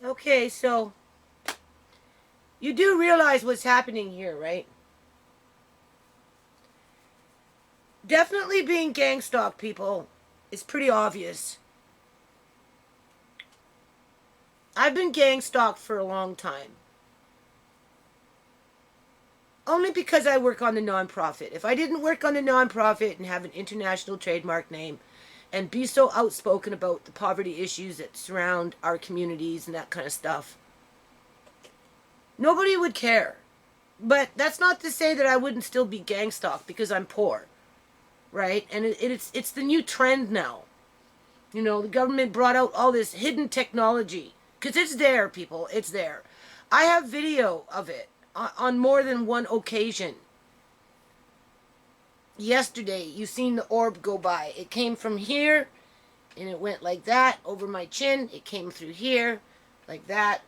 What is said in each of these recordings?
Okay, so you do realize what's happening here, right? Definitely being gang stalked, people, is pretty obvious. I've been gang stalked for a long time. Only because I work on the nonprofit. If I didn't work on the nonprofit and have an international trademark name and be so outspoken about the poverty issues that surround our communities and that kind of stuff, nobody would care. But that's not to say that I wouldn't still be gang stalked because I'm poor, right? And it's the new trend now. You know, the government brought out all this hidden technology because it's there, people. It's there. I have video of it on more than one occasion. Yesterday, you seen the orb go by. It came from here, and it went like that over my chin. It came through here, like that.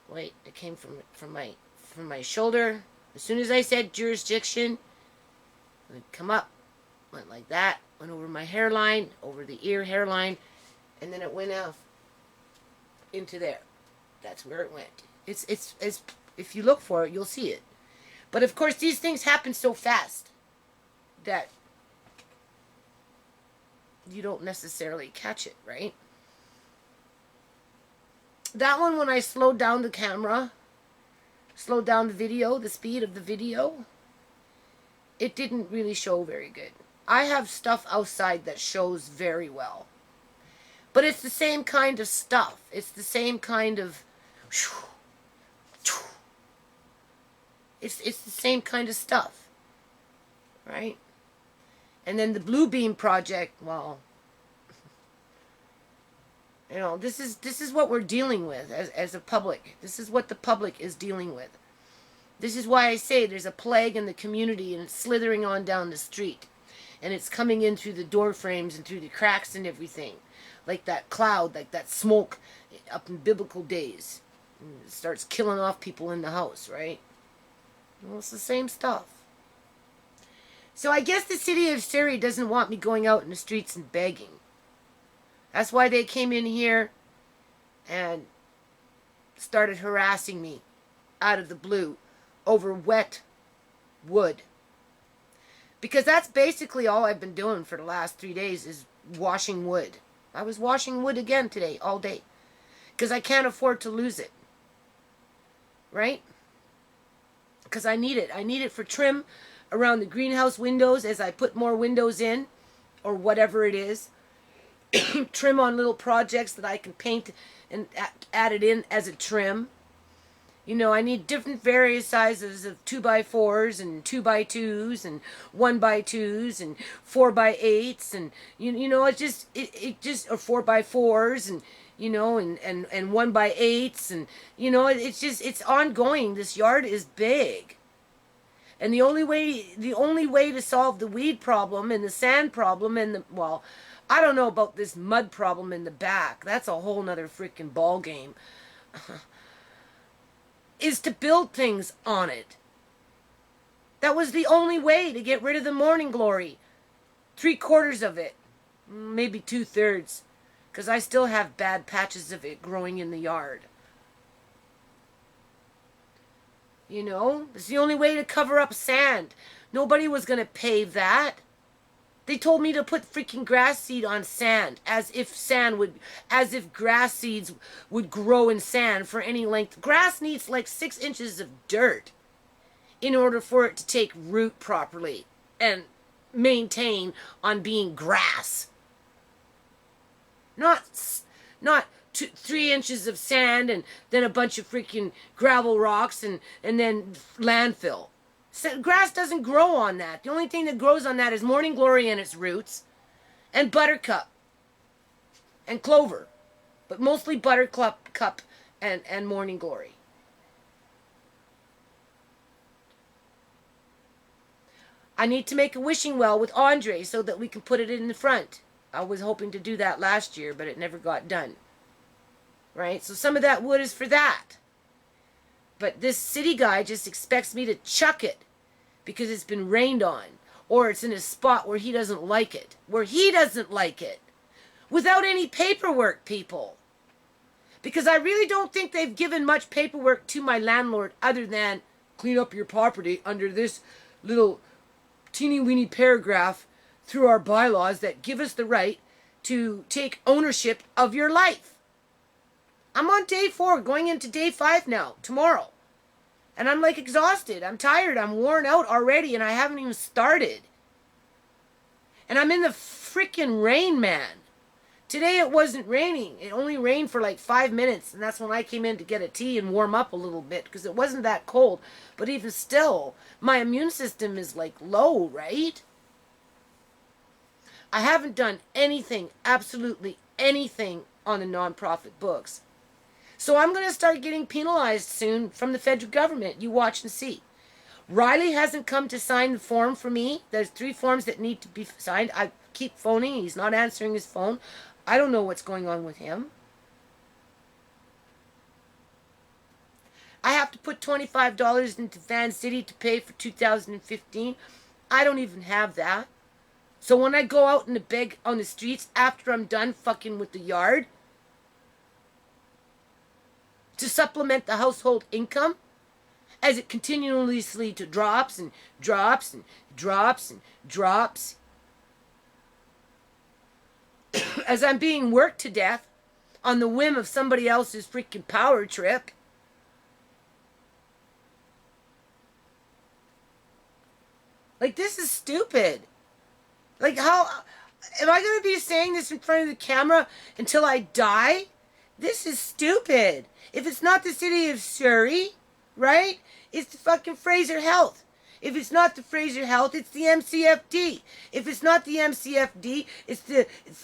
Wait, it came from my shoulder. As soon as I said jurisdiction, it would come up, went like that, went over my hairline, over the ear hairline, and then it went off into there. That's where it went. It's if you look for it, you'll see it. But of course, these things happen so fast that you don't necessarily catch it, right? That one, when I slowed down the camera, slowed down the video, the speed of the video, it didn't really show very good. I have stuff outside that shows very well. But it's the same kind of stuff. It's the same kind of... It's the same kind of stuff. Right? And then the Blue Beam Project, well... You know, this is what we're dealing with as a public. This is what the public is dealing with. This is why I say there's a plague in the community and it's slithering on down the street. And it's coming in through the door frames and through the cracks and everything. Like that cloud, like that smoke up in biblical days. And it starts killing off people in the house, right? Well, it's the same stuff. So I guess the city of Surrey doesn't want me going out in the streets and begging. That's why they came in here and started harassing me out of the blue over wet wood. Because that's basically all I've been doing for the last 3 days is washing wood. I was washing wood again today, all day. Because I can't afford to lose it. Right? Because I need it. I need it for trim around the greenhouse windows as I put more windows in. Or whatever it is. Trim on little projects that I can paint and add it in as a trim. You know, I need different various sizes of 2x4s and 2x2s and 1x2s and 4x8s and you know it just or 4x4s and you know and 1x8s and you know it's ongoing. This yard is big. And the only way to solve the weed problem and the sand problem and the well, I don't know about this mud problem in the back. That's a whole nother freaking ball game. Is to build things on it. That was the only way to get rid of the morning glory. 3/4 of it. Maybe 2/3. Because I still have bad patches of it growing in the yard. You know? It's the only way to cover up sand. Nobody was going to pave that. They told me to put freaking grass seed on sand, as if grass seeds would grow in sand for any length. Grass needs like 6 inches of dirt in order for it to take root properly and maintain on being grass. Not 3 inches of sand and then a bunch of freaking gravel rocks and then landfill. Grass doesn't grow on that. The only thing that grows on that is morning glory and its roots and buttercup and clover. But mostly buttercup and morning glory. I need to make a wishing well with Andre so that we can put it in the front. I was hoping to do that last year, but it never got done. Right? So some of that wood is for that. But this city guy just expects me to chuck it because it's been rained on. Or it's in a spot where he doesn't like it. Where he doesn't like it. Without any paperwork, people. Because I really don't think they've given much paperwork to my landlord other than clean up your property under this little teeny weeny paragraph through our bylaws that give us the right to take ownership of your life. I'm on day 4, going into day 5 now, tomorrow. And I'm like exhausted. I'm tired. I'm worn out already, and I haven't even started. And I'm in the freaking rain, man. Today it wasn't raining. It only rained for like 5 minutes, and that's when I came in to get a tea and warm up a little bit because it wasn't that cold. But even still, my immune system is like low, right? I haven't done anything, absolutely anything on the nonprofit books. So I'm going to start getting penalized soon from the federal government. You watch and see. Riley hasn't come to sign the form for me. There's 3 forms that need to be signed. I keep phoning. He's not answering his phone. I don't know what's going on with him. I have to put $25 into Van City to pay for 2015. I don't even have that. So when I go out and beg on the streets after I'm done fucking with the yard to supplement the household income, as it continuously drops and drops and drops and drops, as I'm being worked to death on the whim of somebody else's freaking power trip. Like, this is stupid. Like, how am I going to be saying this in front of the camera until I die? This is stupid. If it's not the city of Surrey, right? It's the fucking Fraser Health. If it's not the Fraser Health, it's the MCFD. If it's not the MCFD, it's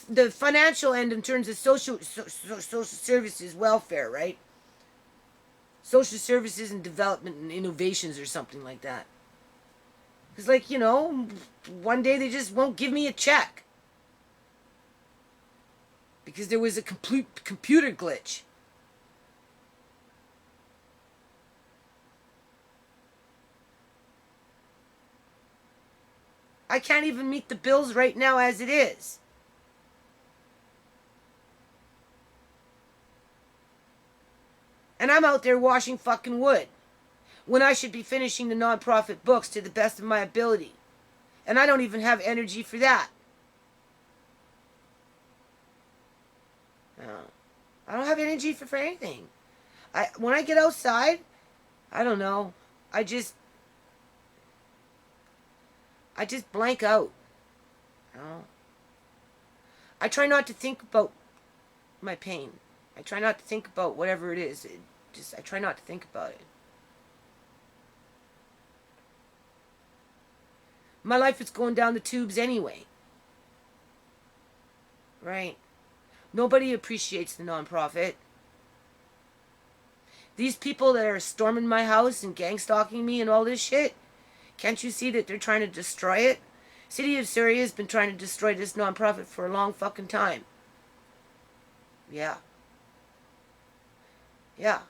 the financial end in terms of social services welfare, right? Social services and development and innovations or something like that. It's like, you know, one day they just won't give me a check. Because there was a complete computer glitch. I can't even meet the bills right now as it is. And I'm out there washing fucking wood when I should be finishing the nonprofit books to the best of my ability. And I don't even have energy for that. No. I don't have energy for anything. When I get outside, I don't know. I just blank out. You know? I try not to think about my pain. I try not to think about whatever it is. I try not to think about it. My life is going down the tubes anyway. Right? Nobody appreciates the nonprofit. These people that are storming my house and gang stalking me and all this shit, can't you see that they're trying to destroy it? City of Surrey has been trying to destroy this nonprofit for a long fucking time. Yeah. Yeah.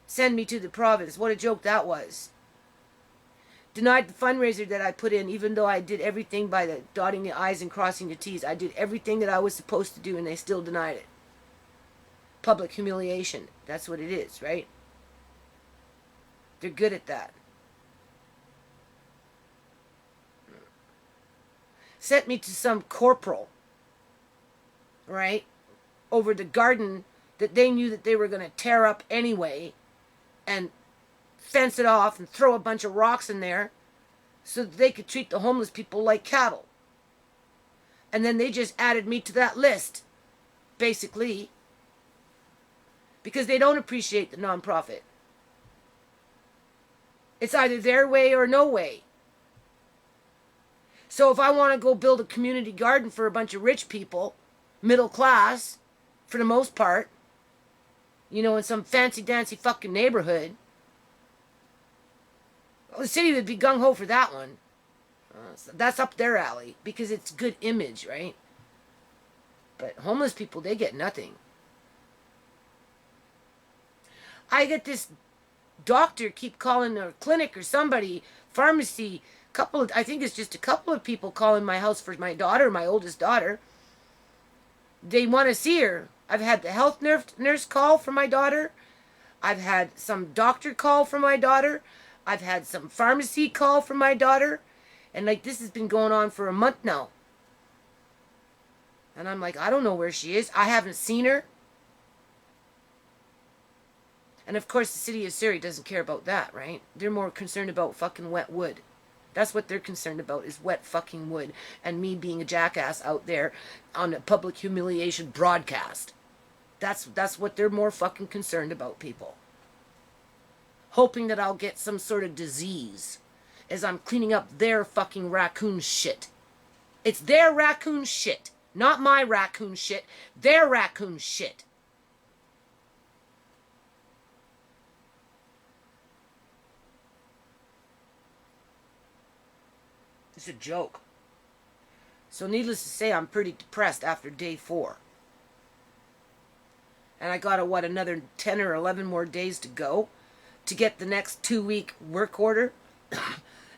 Send me to the province. What a joke that was. Denied the fundraiser that I put in, even though I did everything by the dotting the I's and crossing the T's. I did everything that I was supposed to do, and they still denied it. Public humiliation. That's what it is, right? They're good at that. Sent me to some corporal, right, over the garden that they knew that they were going to tear up anyway and fence it off and throw a bunch of rocks in there so that they could treat the homeless people like cattle. And then they just added me to that list, basically, because they don't appreciate the nonprofit. It's either their way or no way. So if I want to go build a community garden for a bunch of rich people, middle class, for the most part, you know, in some fancy-dancy fucking neighborhood, well, the city would be gung-ho for that one. So that's up their alley, because it's good image, right? But homeless people, they get nothing. I get this doctor keep calling, or clinic or somebody, pharmacy, I think it's just a couple of people calling my house for my daughter, my oldest daughter. They want to see her. I've had the health nurse call for my daughter. I've had some doctor call for my daughter. I've had some pharmacy call for my daughter. And like this has been going on for a month now. And I'm like, I don't know where she is. I haven't seen her. And of course the city of Surrey doesn't care about that, right? They're more concerned about fucking wet wood. That's what they're concerned about, is wet fucking wood. And me being a jackass out there on a public humiliation broadcast. That's what they're more fucking concerned about, people. Hoping that I'll get some sort of disease as I'm cleaning up their fucking raccoon shit. It's their raccoon shit. Not my raccoon shit. Their raccoon shit. It's a joke. So needless to say, I'm pretty depressed after day 4. And I got another 10 or 11 more days to go to get the next 2-week work order.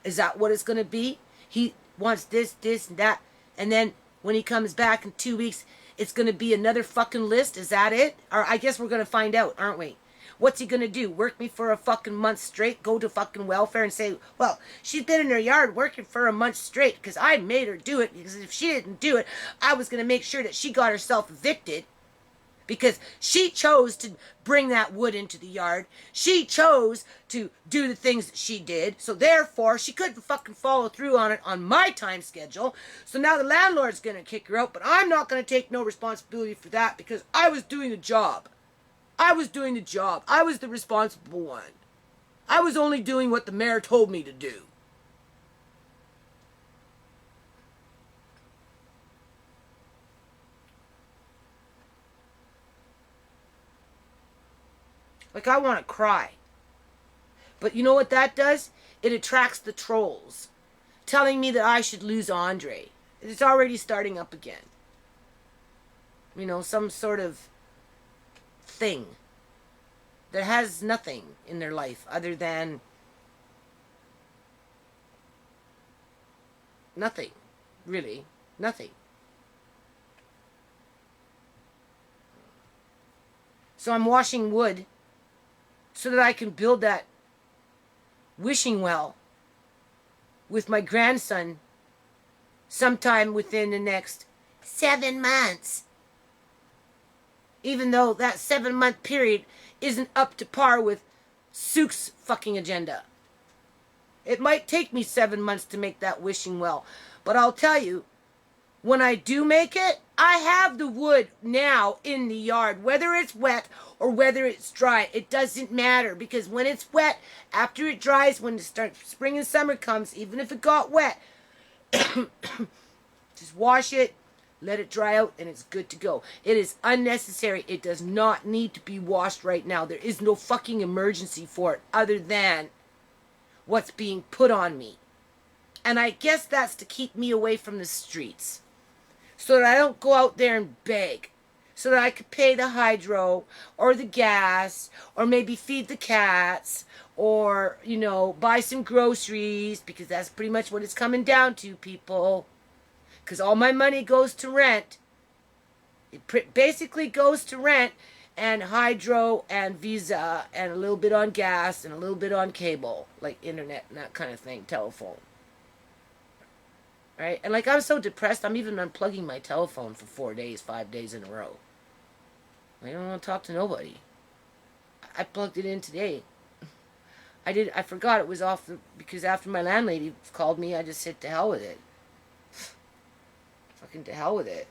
Is that what it's going to be? He wants this, and that. And then when he comes back in 2 weeks, it's going to be another fucking list. Is that it? Or I guess we're going to find out, aren't we? What's he going to do? Work me for a fucking month straight? Go to fucking welfare and say, well, she's been in her yard working for a month straight because I made her do it. Because if she didn't do it, I was going to make sure that she got herself evicted. Because she chose to bring that wood into the yard. She chose to do the things that she did. So therefore, she couldn't fucking follow through on it on my time schedule. So now the landlord's going to kick her out. But I'm not going to take no responsibility for that because I was doing the job. I was doing the job. I was the responsible one. I was only doing what the mayor told me to do. Like, I want to cry. But you know what that does? It attracts the trolls, telling me that I should lose Andre. It's already starting up again. You know, some sort of thing that has nothing in their life other than nothing. Really, nothing. So I'm washing wood so that I can build that wishing well with my grandson sometime within the next 7 months. Even though that 7-month period isn't up to par with Sook's fucking agenda. It might take me 7 months to make that wishing well. But I'll tell you, when I do make it, I have the wood now in the yard. Whether it's wet or whether it's dry, it doesn't matter. Because when it's wet, after it dries, when spring and summer comes, even if it got wet, just wash it, let it dry out, and it's good to go. It is unnecessary. It does not need to be washed right now. There is no fucking emergency for it other than what's being put on me. And I guess that's to keep me away from the streets. So that I don't go out there and beg. So that I could pay the hydro or the gas or maybe feed the cats or, you know, buy some groceries, because that's pretty much what it's coming down to, people. Because all my money goes to rent. It basically goes to rent and hydro and Visa and a little bit on gas and a little bit on cable, like internet and that kind of thing, telephone. Right? And like, I'm so depressed, I'm even unplugging my telephone for 4 days, 5 days in a row. I don't want to talk to nobody. I plugged it in today. I forgot it was off because after my landlady called me, I just said to hell with it. Fucking to hell with it.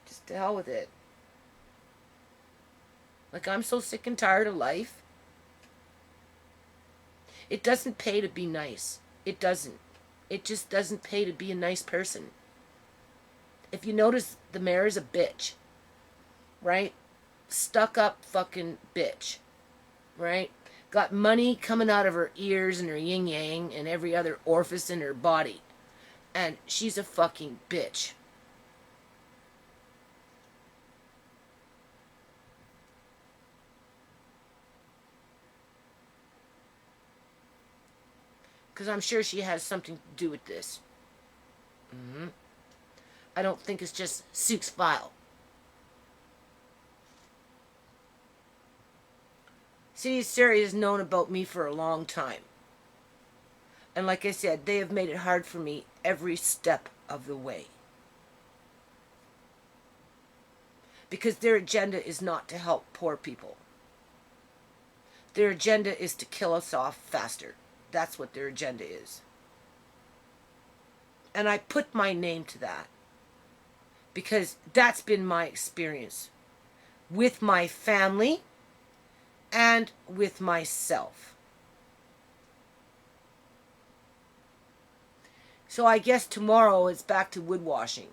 Just to hell with it. Like, I'm so sick and tired of life. It doesn't pay to be nice. It doesn't. It just doesn't pay to be a nice person. If you notice, the mayor is a bitch. Right? Stuck up fucking bitch. Right? Got money coming out of her ears and her yin yang and every other orifice in her body. And she's a fucking bitch. Because I'm sure she has something to do with this. I don't think it's just Sook's file. City of Surrey has known about me for a long time. And like I said, they have made it hard for me every step of the way. Because their agenda is not to help poor people. Their agenda is to kill us off faster. That's what their agenda is. And I put my name to that. Because that's been my experience with my family and with myself. So I guess tomorrow it's back to wood washing.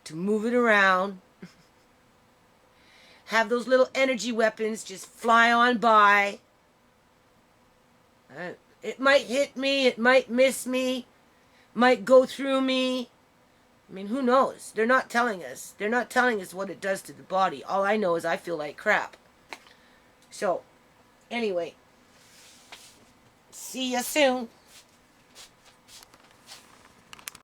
To move it around. Have those little energy weapons just fly on by. It might hit me, it might miss me, might go through me. I mean, who knows? They're not telling us. They're not telling us what it does to the body. All I know is I feel like crap. So, anyway, see ya soon.